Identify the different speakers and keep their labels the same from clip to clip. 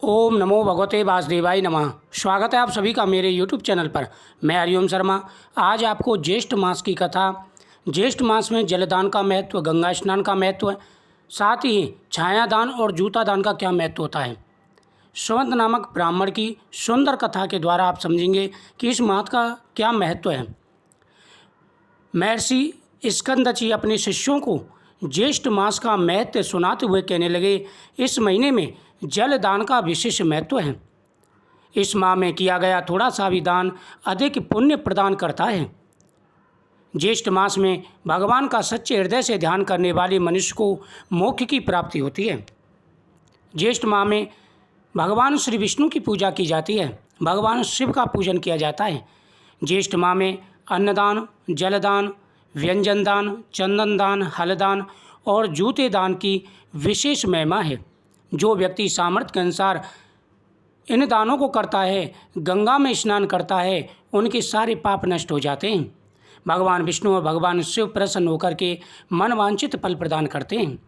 Speaker 1: ओम नमो भगवते वासुदेवाय नमः। स्वागत है आप सभी का मेरे YouTube चैनल पर। मैं हरिओम शर्मा। आज आपको ज्येष्ठ मास की कथा, ज्येष्ठ मास में जलदान का महत्व, गंगा स्नान का महत्व, साथ ही छायादान और जूतादान का क्या महत्व होता है, सुमंत नामक ब्राह्मण की सुंदर कथा के द्वारा आप समझेंगे कि इस मास का क्या महत्व है। महर्षि स्कंदची अपने शिष्यों को ज्येष्ठ मास का महत्व सुनाते हुए कहने लगे, इस महीने में जलदान का विशेष महत्व है। इस माह में किया गया थोड़ा सा भी दान अधिक पुण्य प्रदान करता है। ज्येष्ठ मास में भगवान का सच्चे हृदय से ध्यान करने वाले मनुष्य को मोक्ष की प्राप्ति होती है। ज्येष्ठ माह में भगवान श्री विष्णु की पूजा की जाती है, भगवान शिव का पूजन किया जाता है। ज्येष्ठ माह में अन्नदान, जलदान, व्यंजन दान, चंदन दान, हलदान और जूते दान की विशेष महिमा है। जो व्यक्ति सामर्थ्य के अनुसार इन दानों को करता है, गंगा में स्नान करता है, उनके सारे पाप नष्ट हो जाते हैं। भगवान विष्णु और भगवान शिव प्रसन्न होकर के मनवांछित फल प्रदान करते हैं।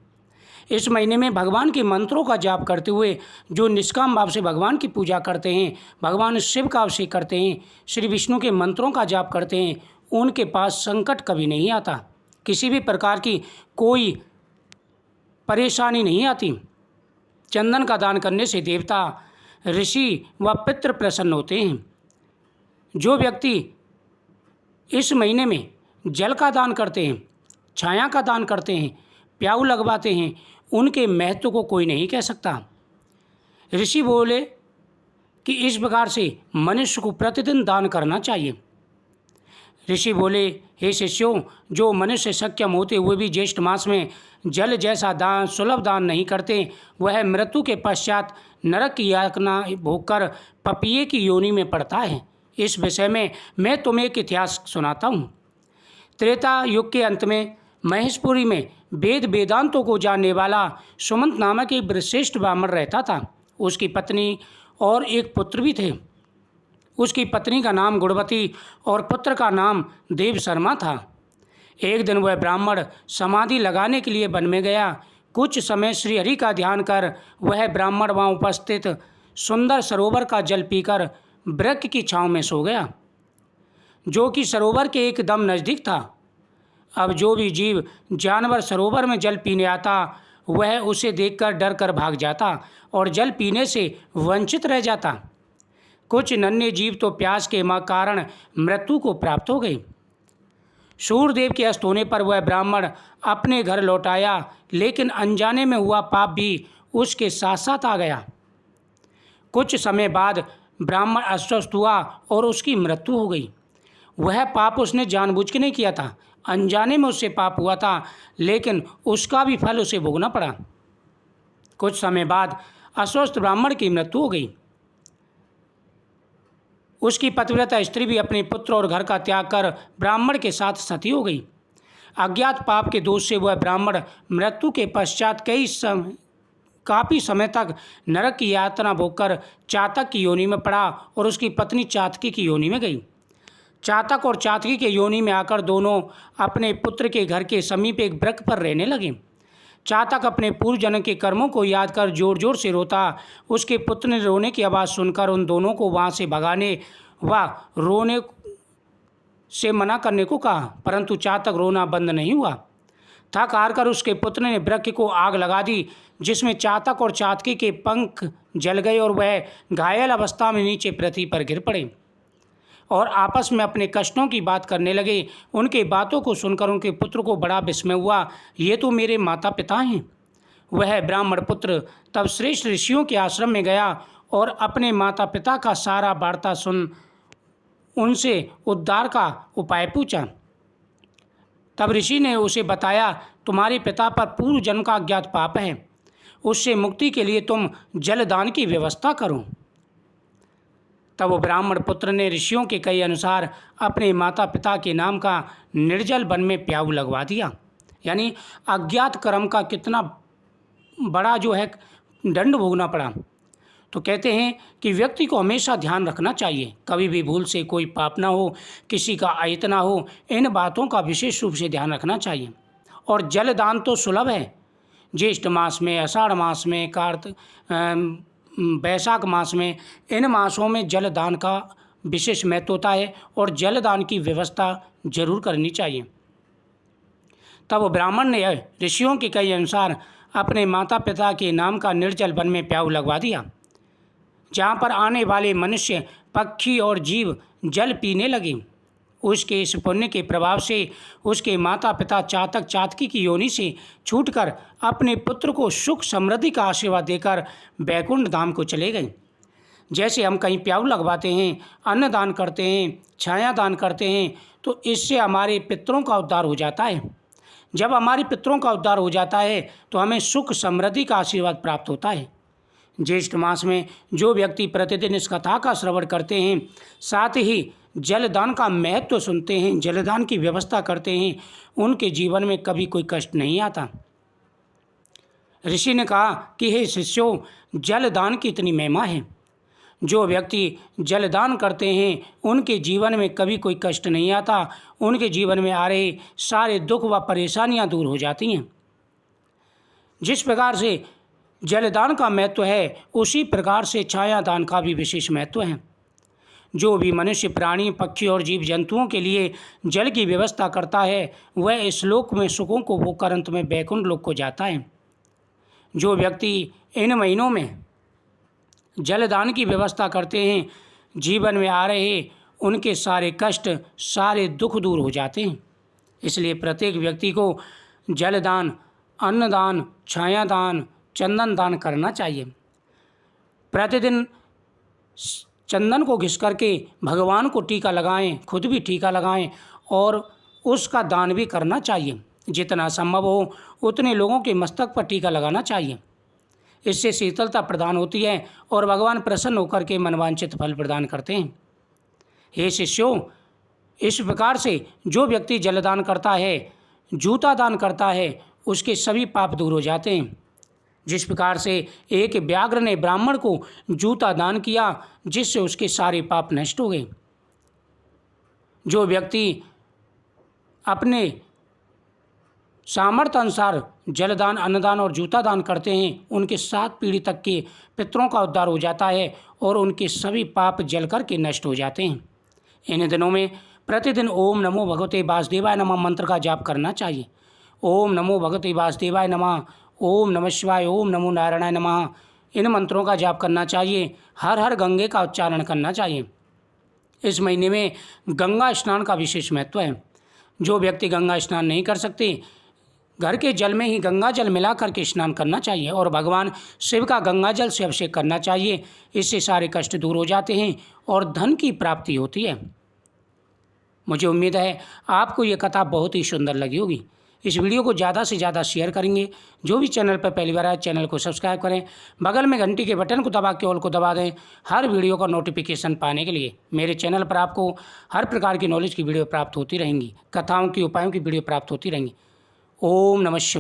Speaker 1: इस महीने में भगवान के मंत्रों का जाप करते हुए जो निष्काम भाव से भगवान की पूजा करते हैं, भगवान शिव का अभिषेक करते हैं, श्री विष्णु के मंत्रों का जाप करते हैं, उनके पास संकट कभी नहीं आता, किसी भी प्रकार की कोई परेशानी नहीं आती। चंदन का दान करने से देवता, ऋषि व पितृ प्रसन्न होते हैं। जो व्यक्ति इस महीने में जल का दान करते हैं, छाया का दान करते हैं, प्याऊ लगवाते हैं, उनके महत्व को कोई नहीं कह सकता। ऋषि बोले कि इस प्रकार से मनुष्य को प्रतिदिन दान करना चाहिए। ऋषि बोले, हे शिष्यों, जो मनुष्य सक्षम होते हुए भी ज्येष्ठ मास में जल जैसा दान, सुलभ दान नहीं करते, वह मृत्यु के पश्चात नरक की यातना भोगकर पपीए की योनि में पड़ता है। इस विषय में मैं तुम्हें एक इतिहास सुनाता हूँ। त्रेता युग के अंत में महेशपुरी में वेद वेदांतों को जानने वाला सुमंत नामक एक श्रेष्ठ ब्राह्मण रहता था। उसकी पत्नी और एक पुत्र भी थे। उसकी पत्नी का नाम गुणवती और पुत्र का नाम देव शर्मा था। एक दिन वह ब्राह्मण समाधि लगाने के लिए वन में गया। कुछ समय श्री हरि का ध्यान कर वह ब्राह्मण वहाँ उपस्थित सुंदर सरोवर का जल पीकर वृक्ष की छांव में सो गया, जो कि सरोवर के एकदम नज़दीक था। अब जो भी जीव जानवर सरोवर में जल पीने आता, वह उसे देखकर डर कर भाग जाता और जल पीने से वंचित रह जाता। कुछ नन्हे जीव तो प्यास के कारण मृत्यु को प्राप्त हो गए। सूर्यदेव के अस्त होने पर वह ब्राह्मण अपने घर लौट आया, लेकिन अनजाने में हुआ पाप भी उसके साथ साथ आ गया। कुछ समय बाद ब्राह्मण अस्वस्थ हुआ और उसकी मृत्यु हो गई। वह पाप उसने जानबूझ के नहीं किया था, अनजाने में उससे पाप हुआ था, लेकिन उसका भी फल उसे भोगना पड़ा। कुछ समय बाद अस्वस्थ ब्राह्मण की मृत्यु हो गई। उसकी पतिव्रता स्त्री भी अपने पुत्र और घर का त्याग कर ब्राह्मण के साथ सती हो गई। अज्ञात पाप के दोष से वह ब्राह्मण मृत्यु के पश्चात काफ़ी समय तक नरक की यातना भोगकर चातक की योनि में पड़ा और उसकी पत्नी चातकी की योनि में गई। चातक और चातकी के योनि में आकर दोनों अपने पुत्र के घर के समीप एक वृक्ष पर रहने लगे। चातक अपने पूर्व जन्म के कर्मों को याद कर जोर जोर से रोता। उसके पुत्र ने रोने की आवाज़ सुनकर उन दोनों को वहाँ से भगाने व रोने से मना करने को कहा, परंतु चातक रोना बंद नहीं हुआ। थक हार कर उसके पुत्र ने वृक्ष को आग लगा दी, जिसमें चातक और चातकी के पंख जल गए और वह घायल अवस्था में नीचे पृथ्वी पर गिर पड़े और आपस में अपने कष्टों की बात करने लगे। उनके बातों को सुनकर उनके पुत्र को बड़ा विस्मय हुआ, ये तो मेरे माता पिता हैं। वह ब्राह्मण पुत्र तब श्रेष्ठ ऋषियों के आश्रम में गया और अपने माता पिता का सारा वार्ता सुन उनसे उद्धार का उपाय पूछा। तब ऋषि ने उसे बताया, तुम्हारे पिता पर पूर्व जन्म का अज्ञात पाप है, उससे मुक्ति के लिए तुम जलदान की व्यवस्था करो। तब वो ब्राह्मण पुत्र ने ऋषियों के कहे अनुसार अपने माता पिता के नाम का निर्जल वन में प्याऊ लगवा दिया। यानी अज्ञात कर्म का कितना बड़ा जो है दंड भोगना पड़ा। तो कहते हैं कि व्यक्ति को हमेशा ध्यान रखना चाहिए, कभी भी भूल से कोई पाप ना हो, किसी का अहित ना हो, इन बातों का विशेष रूप से ध्यान रखना चाहिए। और जलदान तो सुलभ है। ज्येष्ठ मास में, आषाढ़ मास में, वैशाख मास में, इन मासों में जल दान का विशेष महत्व होता है और जल दान की व्यवस्था जरूर करनी चाहिए। तब ब्राह्मण ने ऋषियों के कहे अनुसार अपने माता पिता के नाम का निर्जल वन में प्याऊ लगवा दिया, जहाँ पर आने वाले मनुष्य, पक्षी और जीव जल पीने लगे। उसके इस पुण्य के प्रभाव से उसके माता पिता चातक चातकी की योनि से छूटकर अपने पुत्र को सुख समृद्धि का आशीर्वाद देकर बैकुंठ धाम को चले गए। जैसे हम कहीं प्याऊ लगवाते हैं, अन्न दान करते हैं, छाया दान करते हैं, तो इससे हमारे पितरों का उद्धार हो जाता है। जब हमारे पितरों का उद्धार हो जाता है तो हमें सुख समृद्धि का आशीर्वाद प्राप्त होता है। ज्येष्ठ मास में जो व्यक्ति प्रतिदिन इस कथा का श्रवण करते हैं, साथ ही जलदान का महत्व सुनते हैं, जलदान की व्यवस्था करते हैं, उनके जीवन में कभी कोई कष्ट नहीं आता। ऋषि ने कहा कि हे शिष्यों, जलदान की इतनी महिमा है। जो व्यक्ति जलदान करते हैं उनके जीवन में कभी कोई कष्ट नहीं आता, उनके जीवन में आ रहे सारे दुख व परेशानियां दूर हो जाती हैं। जिस प्रकार से जलदान का महत्व है, उसी प्रकार से छाया दान का भी विशेष महत्व है। जो भी मनुष्य, प्राणी, पक्षी और जीव जंतुओं के लिए जल की व्यवस्था करता है, वह इस लोक में सुखों को भोगकर अंत में बैकुंठ लोक को जाता है। जो व्यक्ति इन महीनों में जलदान की व्यवस्था करते हैं, जीवन में आ रहे उनके सारे कष्ट, सारे दुख दूर हो जाते हैं। इसलिए प्रत्येक व्यक्ति को जलदान, अन्नदान, छायादान, चंदन दान करना चाहिए। प्रतिदिन चंदन को घिस करके भगवान को टीका लगाएं, खुद भी टीका लगाएं और उसका दान भी करना चाहिए। जितना संभव हो उतने लोगों के मस्तक पर टीका लगाना चाहिए। इससे शीतलता प्रदान होती है और भगवान प्रसन्न होकर के मनवांछित फल प्रदान करते हैं। हे शिष्यों, इस प्रकार से जो व्यक्ति जलदान करता है, जूता दान करता है, उसके सभी पाप दूर हो जाते हैं। जिस प्रकार से एक व्याघ्र ने ब्राह्मण को जूता दान किया, जिससे उसके सारे पाप नष्ट हो गए। जो व्यक्ति अपने सामर्थ्य अनुसार जलदान, अन्नदान और जूता दान करते हैं, उनके 7 पीढ़ी तक के पितरों का उद्धार हो जाता है और उनके सभी पाप जल कर के नष्ट हो जाते हैं। इन दिनों में प्रतिदिन ओम नमो भगवते वासुदेवाय नमः मंत्र का जाप करना चाहिए। ओम नमो भगवते वासुदेवाय नमः, ओम नमः शिवाय, ओम नमो नारायणाय नमः, इन मंत्रों का जाप करना चाहिए। हर हर गंगे का उच्चारण करना चाहिए। इस महीने में गंगा स्नान का विशेष महत्व है। जो व्यक्ति गंगा स्नान नहीं कर सकते, घर के जल में ही गंगा जल मिला करके स्नान करना चाहिए और भगवान शिव का गंगा जल से अभिषेक करना चाहिए। इससे सारे कष्ट दूर हो जाते हैं और धन की प्राप्ति होती है। मुझे उम्मीद है आपको ये कथा बहुत ही सुंदर लगी होगी। इस वीडियो को ज़्यादा से ज़्यादा शेयर करेंगे। जो भी चैनल पर पहली बार आए, चैनल को सब्सक्राइब करें, बगल में घंटी के बटन को दबा के ऑल को दबा दें हर वीडियो का नोटिफिकेशन पाने के लिए। मेरे चैनल पर आपको हर प्रकार की नॉलेज की वीडियो प्राप्त होती रहेंगी, कथाओं की, उपायों की वीडियो प्राप्त होती रहेंगी। ओम नमः शिवाय।